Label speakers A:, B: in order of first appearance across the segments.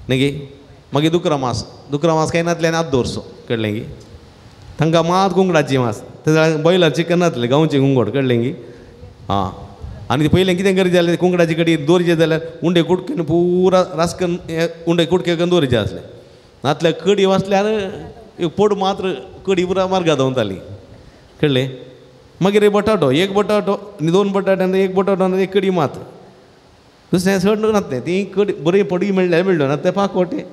A: न्ही मागीर दुकरा मास काय नातले आनी आत दवरचो कळ्ळें गी तांकां मात कुंकडाची मास ते बॉयलर चिकन नातलें गांवचें कुंकड कळ्ळें गी हां आनी पयलें कितें करचें जालें कुंकडाची कडी दवरचें जाल्यार उंडे कुडकेन पुरा रासकन उंडे कुडकेन दवरचें आसलें नातल्या कडी वाचल्यार पोड मात्र कडी पुरा मार्गां धांवताली कळ्ळें मागीर एक बटाटो आनी 2 बटाटे आनी 1 बटाटो आनी 1 कडी मात दुसरें चड नातलें ती कडी बरी पडी मेळ्ळो ना ते पाकोटे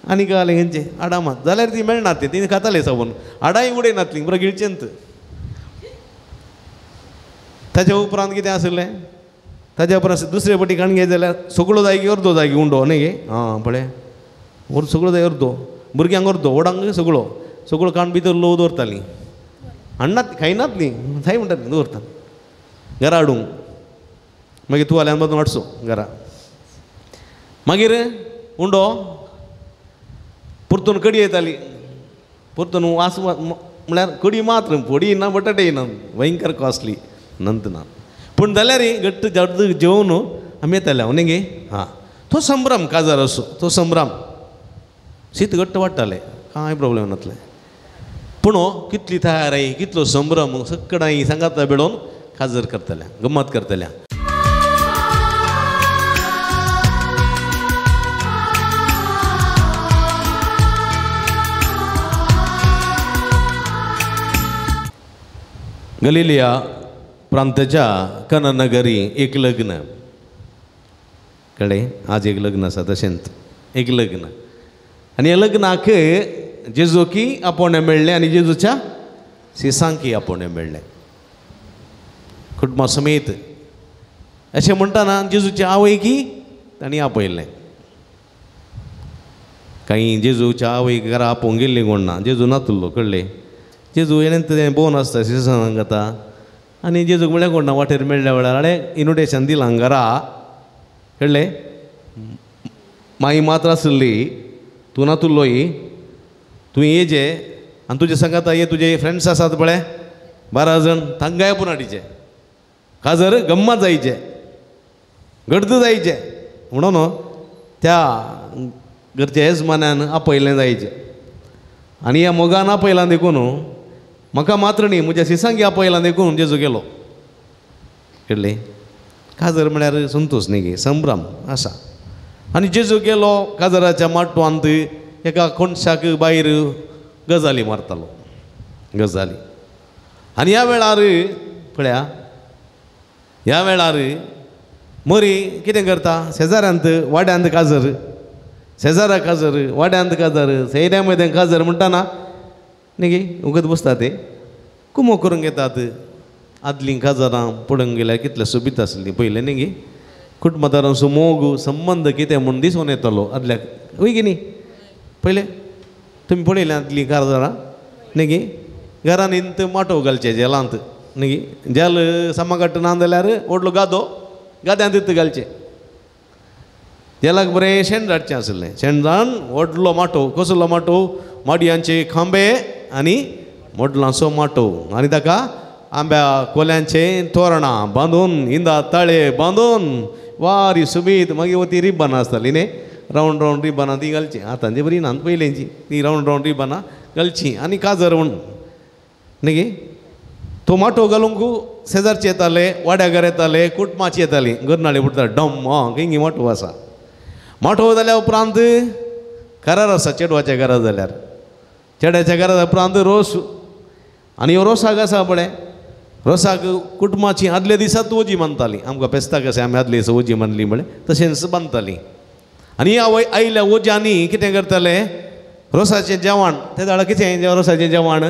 A: आनी कळलें हेंचे आडा मात जाल्यार ती मेळना ती खाताले साबून आडाय उडयनातलीं बरें गिळचेंत ताच्या उपरांत कितें आसलें ताच्या उपरांत दुसरे पटी काणगे जाल्यार सगळो जाय की अर्दो जाय की उंडो न्ही गे हां पळय सगळो जाय अर्दो भुरग्यांक अर्दो ओडांक सगळो काण भितर लोव दवरतालीं हाडनात खायनातलीं थंय म्हणटालीं दवरता घरा हाडूंक मागीर तुवाल्यान बाजून हाडचो घरा मागीर उंडो परतून कडी येताली परतून वास म्हळ्यार कडी मात्र फोडी ना बटाटे ना भयंकर कॉस्टली नंतर ना पूण जाल्यार घट्ट जड जेवून आमी येताले न्ही गे हां तो संभ्रम काजार असो तो संभ्रम शीत घट्ट वाडटालें कांय प्रॉब्लेम नातलें पूण कितली तयारी कितलो संभ्रम सगळ्यांक सांगाता बेडोवन काजर करतल्या गम्मत करतल्या गलिलिया प्रांताच्या कना नगरी एक लग्न कळ्ळें आज एक लग्न आसा तशेंच एक लग्न आनी ह्या लग्नाक जेजूकी आपोवणें मेळ्ळें आनी जेजूच्या सिसांकी आपोवणें मेळ्ळें कुटुंबा समेत अशें म्हणटाना जेजूच्या आवयकी तांणी आपयलें काही जेजूच्या आवयक घरा आपोवंक गेल्लीं कोण ना जेजू नातुल्लो कळ्ळें जेजू येणें तें भोवन आसता सिसांक घाता आनी जेजूक म्हळ्यार कोण ना वाटेर मेळ्ळ्या वेळार आडे इन्विटेशन दिलां घरा कळ्ळें माई मात्र आसली तूं नातुल्लो तूं येजे आनी तुजे सांगाता ये तुजे फ्रेंड्स आसात पळय 12 जण तांकांय पूण हाडीचे काजर गम्मत जायचे गर्द जायचे म्हणून त्या घरच्या येजमान्यान आपयलें जायचें आनी ह्या मोगान आपयलां देखून म्हाका मात्र न्ही म्हज्या सिसांकी आपयलां देखून जेजू गेलो कळ्ळें काजर म्हळ्यार संतोश न्ही गे संभ्रम आसा आनी जेजू गेलो काजराच्या माटवांत एका कोणशाक भायर गजाली मारतालो गजाली आनी ह्या वेळार पळया ह्या वेळार मरी कितें करता शेजाऱ्यांत वाड्यांत काजर शेजारा काजर वाड्यांत काजर सैऱ्या मदें काजर म्हणटाना न्ही गे उगत बसता ते कुमो करूंक येतात आदलीं काजरां पडोवंक गेल्यार कितलें सोबीत आसलीं पयलें न्ही गे कुटुंबादारांचो मोग संबंद कितें म्हूण दिसून येतालो आदल्याक वय गे न्ही पयलें तुमी पळयलें आदलीं काजरां न्ही गे घरान इंत माटो घालचे जेलांत न्ही गे जेल समाकट्ट ना जाल्यार व्हडलो गाद्यांत इंत घालचे जेलाक बरें शेण धाडचें आसलें शेण धाडून व्हडलो माटो कसलो माटो माडयांचे खांबे आनी मोडलांचो माटो आनी ताका आंब्या कोल्यांचे तोरणां बांदून इंदा ताळे बांदून वारी सुबीत मागीर वती रिब्बनां आसतालीं न्ही रावंड रावंड रिब्बनां ती घालची आतांची बरी ना पयलींची ती रावंड रावंड रिब्बनां घालची आनी काजर म्हूण न्ही गे तो माटो घालूंक शेजारचे येताले वाड्यागर येताले कुटुंबाची येतालीं गरनाळे उठता डम हिंगी माटो आसा माटो जाल्या उपरांत घरार आसा चेडवाच्या घरा जाल्यार चेड्याच्या घरा उपरांत रोस आनी ह्यो रोसाक आसा पळय रोसाक कुटुंबाची आदल्या दिसात वजी बांदतालीं आमकां पेस्ताक अशें आमी आदले दिसा वजी बांदली म्हळ्यार तशेंच बांदतालीं आनी आयल्या वज्यांनी कितें करताले रोसाचें जेवण ते झाडां कितें रोसाचें जेवण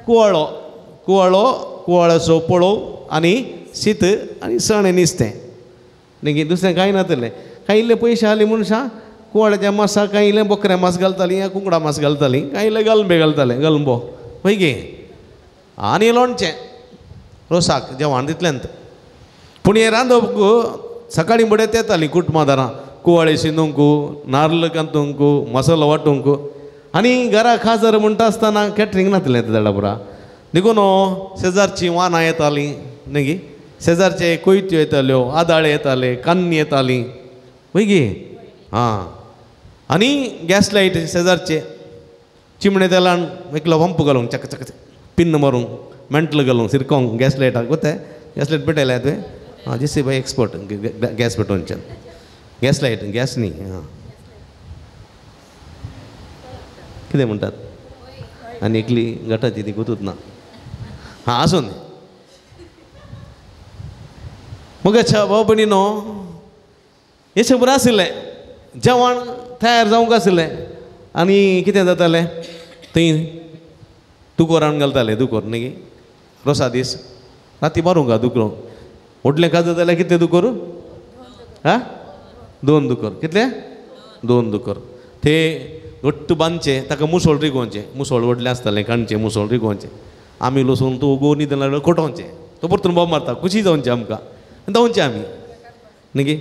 A: कुवाळो कुवाळो कुवाळ्याचो पळो आनी शीत आनी सण नुस्तें न्ही दुसरें कांय नातलें कांय इल्ले पयशे आसले मनशां कुवाळ्याच्या मासाक कांय इल्लें बोकऱ्या मास घालतालीं या कुंकडा मास घालतालीं कांय इल्ले गलबे घालताले गलंबो पळय गे आनी लोणचें रोसाक जेवण तितलेंत पूण हें रांदप सकाळीं बडें येतालीं कुटुंबादारां कुवाळे शिंदूंक नाल्ल कांतूंक मसालो वांटूंक आनी घरा खाजर म्हणटा आसतना कॅटरींग नातलें ते झाडां पुरा देखून शेजारचीं वानां येतालीं न्ही गे शेजारचे कोयत्यो येताल्यो आदाळे येताले कान्नी येतालीं पळय गे हां आनी गॅस लायट शेजारचे चिमणे तेलान एकलो पंप घालूंक चक चक पिन्न मारूंक मेंटल घालूंक सिरकोंक गॅस लायटाक कोताय गॅस लायट पेटयल्या तुवें हां जेसी बाय एक्सपर्ट गॅस पेटोवनच्यान गॅस लायट गॅस न्ही हां कितें म्हणटात आनी एकली गटाची ती गुतूच ना हां आसून मग अच्छा भाव भयणीनो हे बरें आशिल्लें जेवण तयार जावंक आशिल्लें आनी कितें जातालें थंय दुकोर हाडून घालताले दुकोर न्ही रोसा दीस राती मारूंक दुकोर व्हडलें काजू जाल्यार कितलें दुकोर हां 2 दुकोर कितले 2 दुकोर ते घट्ट बांदचे ताका मुसोळ रिगोवचे मुसोळ व्हडलें आसतालें काणचें मुसोळ रिगोवचें आमी लसूण तूं गोवनी जाल्यार कोटोवचें तो परतून बोब मारता खुशी जावचें आमकां धांवचें आमी न्ही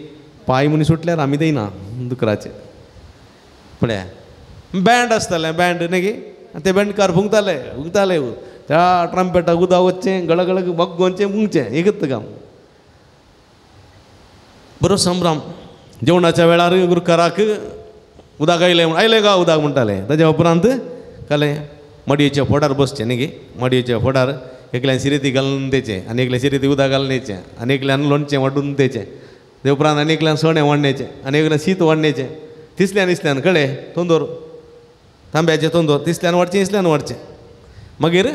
A: पांय मनीस सुटल्यार आमी देयना दुकराचे पळया बँड आसतालें बँड न्ही ते बँडकार फुंकताले फुंकताले त्या ट्रम्पेटाक उदक वचचें गळगळ भगोवचें फुंकचें एकच काम बरो संभ्रम जेवणाच्या वेळार गुरकाराक उदक आयलें गा उदक म्हणटाले ताज्या उपरांत कालें मडयेच्या फोडार बसचें न्ही मडयेच्या फोडार एकल्यान सिरेती घालून द्यायचें आनी एकल्या सिरेती उदक घालून द्यायचें आनी एकल्यान लोणचें वाडून द्यायचें ते उपरांत आनी एकल्यान सोणें वाडणेचें आनी एकल्यान शीत वाडणेचें तिसल्यान इसल्यान कळ्ळें तोंदोर तांब्याचें तोंदोर तिसल्यान वाडचें इसल्यान वाडचें मागीर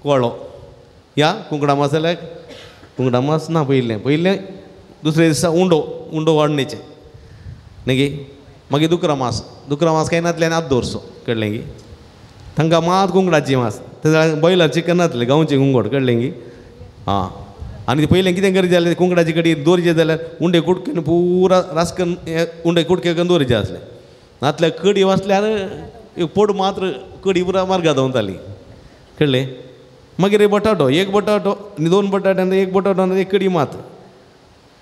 A: कोळो या कुंकडा मास जाल्यार कुंकडा मास ना पयलें दुसरे दिसा उंडो वाडणेचें न्ही मागीर दुकरा मास कांय नातलें आनी आत दवरचो कळ्ळें गी तांकां मात कुंकडाची मास तें बॉयलर चिकन नातलें गांवचें कुंकड कळ्ळें गी हां आनी पयलें कितें करचें जालें कुंकडाची कडी दवरचें जाल्यार उंडे कुडकेन पुरा रासकन उंडे कुडकेन दवरचें आसलें नातल्यार कडी वाचल्यार एक पोड मात्र कडी पुरा मार्गां धांवताली कळ्ळें मागीर एक बटाटो आनी 2 बटाटे आनी 1 बटाटो आनी 1 कडी मात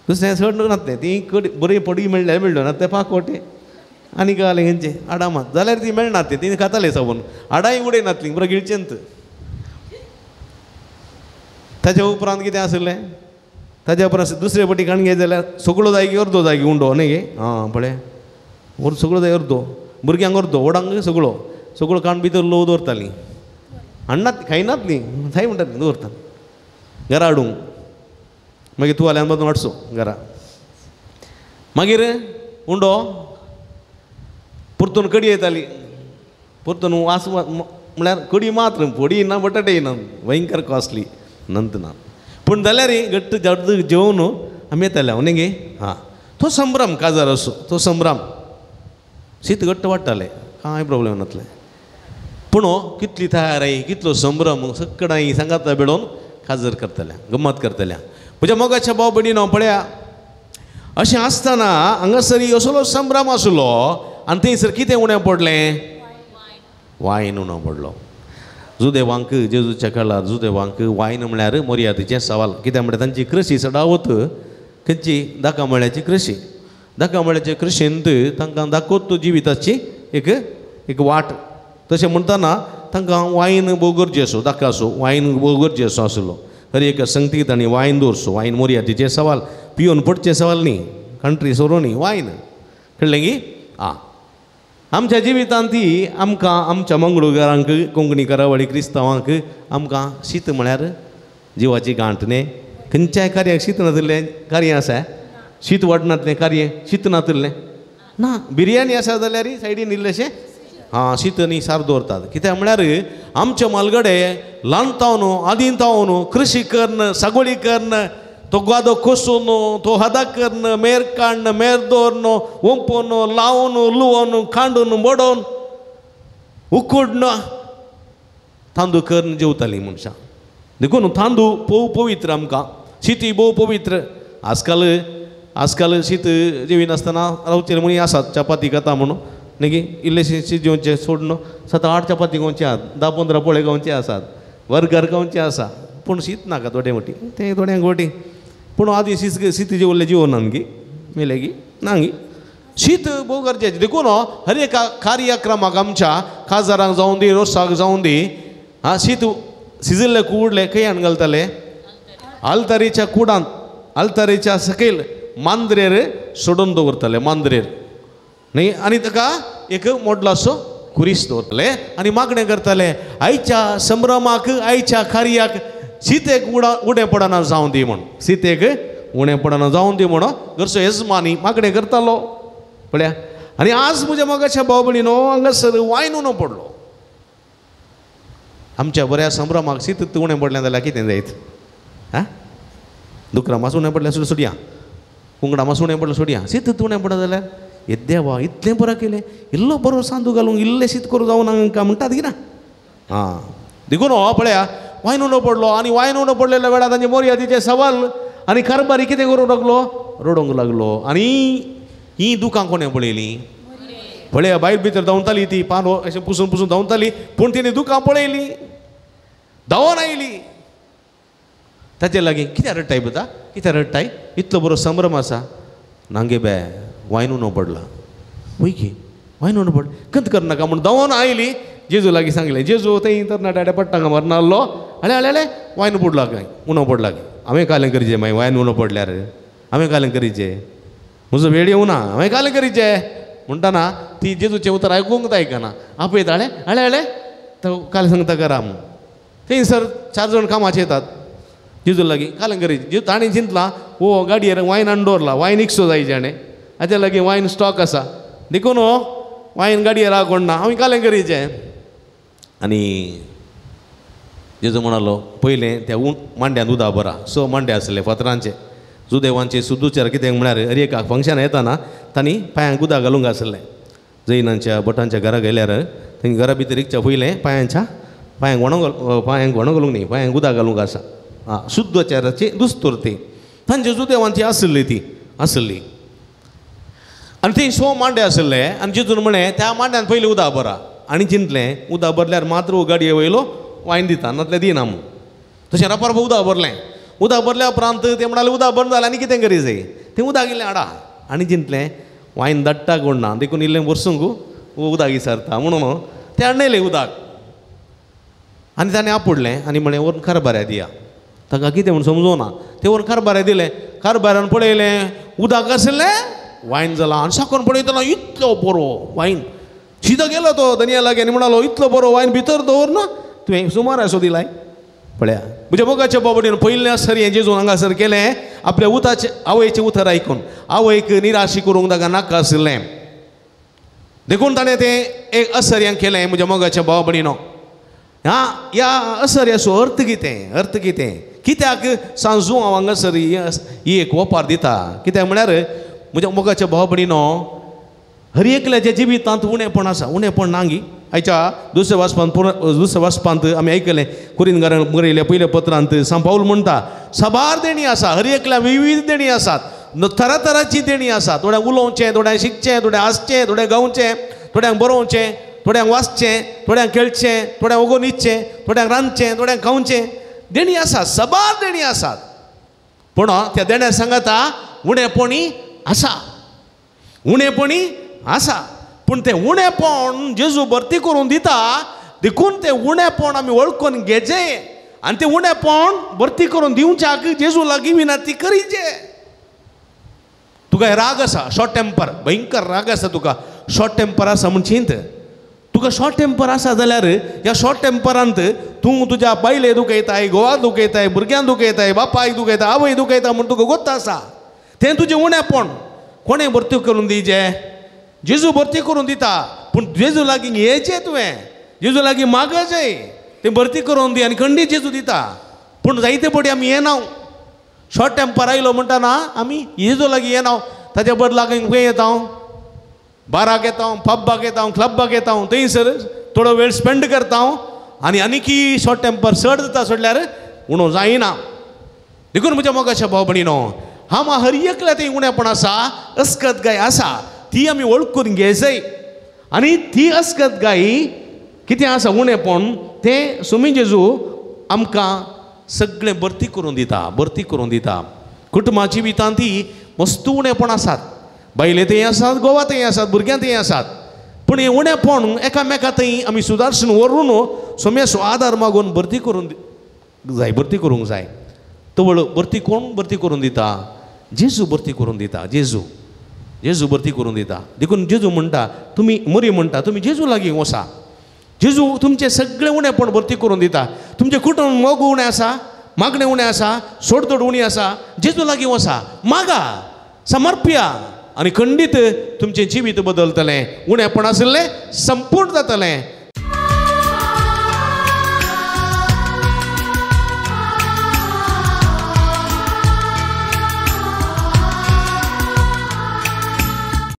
A: दुसरें चड नातलें ती कडी बरी पडी मेळ्ळ्यो ना ते पाकोटे आनी घालें खंयचे आडामात जाल्यार ती मेळनात ती खाताले सावन आडाय उडयनातली बरें गिळचेंत ताच्या उपरांत कितें आसलें ताच्या उपरांत दुसरे फावटी काणगे जाल्यार सगळो जाय की अर्दो जाय की उंडो न्ही गे हां पळय सगळो जाय अर्दो भुरग्यांक अर्दो व्हडांक सगळो काण भितर लोव दवरतालीं हाडनात खायनातलीं थंय म्हणटात दवरतात घरा हाडूंक मागीर तुवाल्यान बाजून हाडचो घरा मागीर उंडो परतून कडी येताली परतून वास म्हळ्यार कडी मात्र फोडी ना बटाटे ना भयंकर कॉस्टली नंत ना पूण जाल्यार घट्ट जड जेवून आमी येताले न्ही गे हां तो संभ्रम काजार असो तो संभ्रम शीत घट्ट वाडटालें कांय प्रॉब्लेम नातलें पूण कितली तयारी कितलो संभ्रम सगळ्यांक सांगाता बेडोवन काजर करतल्या गम्मत करतल्या म्हज्या मोगाच्या भाव भयणीनो पळया अशें आसतना हांगासरी असलो संभ्रम आसलो आनी थंयसर कितें उणें पडलें वायन उणो पडलो जुदेवांक जेजूच्या काळार जुदेवांक वायन म्हळ्यार मर्यादेचें सवाल कित्याक म्हळ्यार तांची कृशी सदावत खंयची दाखोवळ्याची कृशी दाखोवळ्याचे कृशींत तांकां दाखोवत जिविताची एक वाट तशें म्हणटाना तांकां वायन भोव गरजेचो दाखोवचो वायन भोव गरजेचो आसलो हर एक संगतीक तांणी वायन दवरचो वायन मर्यादेचें सवाल पिवन पडचें सवाल न्ही कंट्री सोरो न्ही वायन कळ्ळें गी आं आमच्या जिवितांत ती आमकां आमच्या मंगळुकारांक कोंकणी करावळी क्रिस्तांवांक आमकां शीत म्हळ्यार जिवाची गांठ न्ही खंयच्याय कार्याक शीत नातलें कार्य आसा शीत वाडनातलें कार्य शीत नातलें ना बिर्याणी आसा जाल्यार सायडीन इल्लेशें हां शीत न्ही सार दवरतात कित्याक म्हळ्यार आमचे मालगडे ल्हानतावन आदींतावन कृशी करन सागोळी करन तो गादो कोसून तो हदा करन मेर काडन मेर दवरन ओंपोवन लावन लुवन खांडून बडोवन उकडन तांदूळ करन जेवतालीं मनशां देखून तांदूळ भोव पवित्र आमकां शीत भोव पवित्र आजकाल शीत जेविनासतना रावचेर मणी आसात चपाती खाता म्हणून न्ही इल्लेशें शीत जेवचें सोडून 7-8 चपाती गावचे आसात 10-15 पोळे गावचे आसात वर्गर गावचे आसा पूण शीत नाका थोडे मोटी ते थोड्यांक गोटी पूण आदी शीत जेवल्ले जिवनान गी मेले गी ना गी शीत भोव गरजेचें देखून हर एक कार्यक्रमाक आमच्या काजारांक जावं दी रोसाक जावं दी हां शीत शिजिल्ले कुडले खंय हाडून घालताले आलतारीच्या कुडांत आलतारीच्या सकयल मांद्रेर सोडून दवरताले मांद्रेर न्ही आनी ताका एक मोडलो असो खुरीस दवरतले आनी मागणें करतले आयच्या संभ्रमाक आयच्या कार्याक सीतेक उणें पडना जावं दी म्हण सीतेक उणें पडना जावं दी म्हणून घरचो येजमानी मागणें करतालो पळया आनी आज म्हज्या मोगाच्या भाव भयणीनो हांगासर वायन उणो पडलो आमच्या बऱ्या संभ्रमाक सीत उणें पडलें जाल्यार कितें जायत आं दुकरां मातसो उणें पडलें सोडया कुंगडा मातसो उणें पडलें सोडया सीत उणें पडलें जाल्यार हे देवा इतलें बरें केलें इल्लो बरो सांदू घालूंक इल्लें शीत करूं जावं हांकां म्हणटात की ना आं देखून हो पळया वायन उणो पडलो आनी वायन उणो पडलेल्या वेळार तांचे मोरयादीचे सवाल आनी कारबारी कितें करूंक लागलो रडोंक लागलो आनी ही दुकां कोणें पळयलीं पळया बायल भितर धांवताली ती पानो अशें पुसून पुसून धांवताली पूण तिणें दुकां पळयलीं धांवोन आयली ताचे लागीं कित्याक रडटाय बता कित्याक रडटाय इतलो बरो संभ्रम आसा नांगे बे वायन उणो पडला वयकी वायन उणो पड कंत करनाका म्हूण धांवोन आयली जेजू लागीं सांगलें जेजू थंय तरणाट्या पडटांगा मरना आसलो हळे हळे हळे वायन पडला काय उणो पडला काय हांवें कालें करीचें मागीर वायन उणो पडल्यार हांवें कालें करीचें म्हजो वेळ येवना हांवें कालें करीचें म्हणटाना ती जेजूचें उतर आयकूंक आयकना आपयता हळे हळे हळे तो कालें सांगता करा म्हूण थंयसर 4 जाण कामाचे येतात जेजू लागीं कालें करीचें ताणें चिंतलां हो गाडयेर वायन हाडून दवरला वायन इकसो जायचें हाणें हाच्या लागीं वायन स्टॉक आसा देखून हो वायन गाडयेर कोण ना हांवें कालें करीचें आनी जेजू म्हणालो पयलें त्या मांड्यान उदक भरा 6 मांडे आसले फातरांचे सुदैवांचे सुदूचार कितें म्हळ्यार हरएकाक फंक्शन येताना तांणी पांयांक उदक घालूंक आसलें जैनांच्या भटांच्या घरा गेल्यार थंय घरा भितर इकच्या पयलें पांयांक व्हणो घालूंक न्ही पांयांक उदक घालूंक आसा शुद्धचाराची दुस्तूर ती तांचे सुदैवांची आसली आनी थंय 6 मांडे आसले आनी जेजून म्हणें त्या मांड्यान पयलीं उदक भरा आनी चिंतलें उदक भरल्यार मात्र गाडये वयलो वायन दिता नातल्यार दिना म्हूण तशें रापार उदक भरलें उदक भरल्या उपरांत ते म्हणाले उदक बंद जालें आनी कितें करी जाय तें उदक इल्लें हाडा आनी चिंतलें वायन धाडटा कोण ना देखून इल्लें वर्सूंक उदक विसरता म्हणून तें हाडलें उदक आनी ताणें आपडलें आनी म्हळें व्हरून कारबाऱ्या दिया ताका कितें म्हूण समजूना तें व्हरून कारबाऱ्या दिलें कारबाऱ्यान पळयलें उदक आसलें वायन जालां आनी साकून पळयतना इतलो बरो वायन शिदो गेलो तो धनिया लागीं आनी म्हणालो इतलो बरो वायन भितर दवर ना तुवें सुमार असो दिलाय पळया म्हज्या मोगाच्या बाबडीन पयल्या सरी हें जेजून हांगासर केलें आपल्या उताचे आवयचें उतर आयकून आवयक निराशी करूंक ताका नाका आसलें देखून ताणें तें एक असर्यां केलें म्हज्या मोगाच्या बाबडीनो ह्या असर्याचो अर्थ कितें कित्याक सांजू हांव हांगासर ही एक वपार दिता कित्याक म्हळ्यार म्हज्या मोगाच्या बाबडीनो हर एकल्याच्या जिवितांत उणेंपण आसा उणेंपण नांगी आयच्या दुसऱ्या वाचपांत आमी आयकलें कुरिंदकारांक बरयल्या पयल्या पत्रांत सांत पाऊल म्हणटा साबार देणी आसा हर एकल्या विविध देणी आसात तरातरांची देणी आसा थोड्यांक उलोवचें थोड्यांक शिकचें थोड्यांक हांसचें थोड्यांक गावचें थोड्यांक बरोवचें थोड्यांक वाचचें थोड्यांक खेळचें थोड्यांक ओगोन न्हिदचें थोड्यांक रांदचें थोड्यांक खावचें देणी आसात साबार देणी आसात पूण त्या देण्यार सांगता उणेंपणी आसा पूण तें उणेंपण जेजू भरती करून दिता देखून तें उणेंपण आमी वळखून घेचें आनी तें उणेंपण भरती करून दिवच्याक जेजू लागीं विनंती करीचें तुका राग आसा शॉर्ट टेम्पर भयंकर राग आसा तुका शॉर्ट टेम्पर आसा म्हूण चिंत तुका शॉर्ट टेम्पर आसा जाल्यार ह्या शॉर्ट टेम्परांत तूं तुज्या बायले दुखयताय घोवाक दुखयताय भुरग्यांक दुखयताय बापायक दुखयता आवय दुखयता म्हूण तुका गोत्त आसा तें तुजें उणेंपण कोणें भरती करून दिवचें जेजू भरती करून दिता पूण जेजू लागीं येचें तुवें जेजू लागीं मागचें तें भरती करून दी आनी खंडीत जेजू दिता पूण जायते पटी आमी येना शॉर्ट टेम्पर आयलो म्हणटाना आमी जेजू लागीं येना ताच्या बदलाक खंय येता बाराक येता पब्बाक येता क्लब्बाक येता थंयसर थोडो वेळ स्पेंड करता आनी आनीकी शॉर्ट टेम्पर चड जाता सोडल्यार उणो जायना देखून म्हज्या मोगाच्या भाव भयणीनो हांव हर एकल्या तें उणेंपण आसा अस्कतगाय आसा ती आमी वळखून घेयचय आनी ती अस्कतगाय कितें आसा उणेंपण तें सुमी जेजू आमकां सगळें भरती करून दिता कुटुंबा जिवितांत ही मस्त उणेंपण आसात बायले थंय आसात घोवा थंय आसात भुरग्यां थंय आसात पूण हें उणेंपण एकामेका थंय आमी सुदारसून व्हरून सोम्याचो आदार मागून भरती करूंक जाय तो भरती कोण भरती करून दिता जेजू भरती करून दिता जेजू जेजू भरती करून दिता. देखून जेजू म्हणटा तुमी मरी म्हणटा तुमी जेजू लागीं वसा. जेजू तुमचे सगळे उणेपण भरती करून दिता. तुमचे कुटूंब मोग उणें आसा, मागणें उणें आसा, सोडतोड उणी आसा, जेजू लागीं वसा, मागा, समर्प्या आनी खंडीत तुमचें जिवीत बदलतलें. उणेपण आशिल्लें संपूर्ण जातलें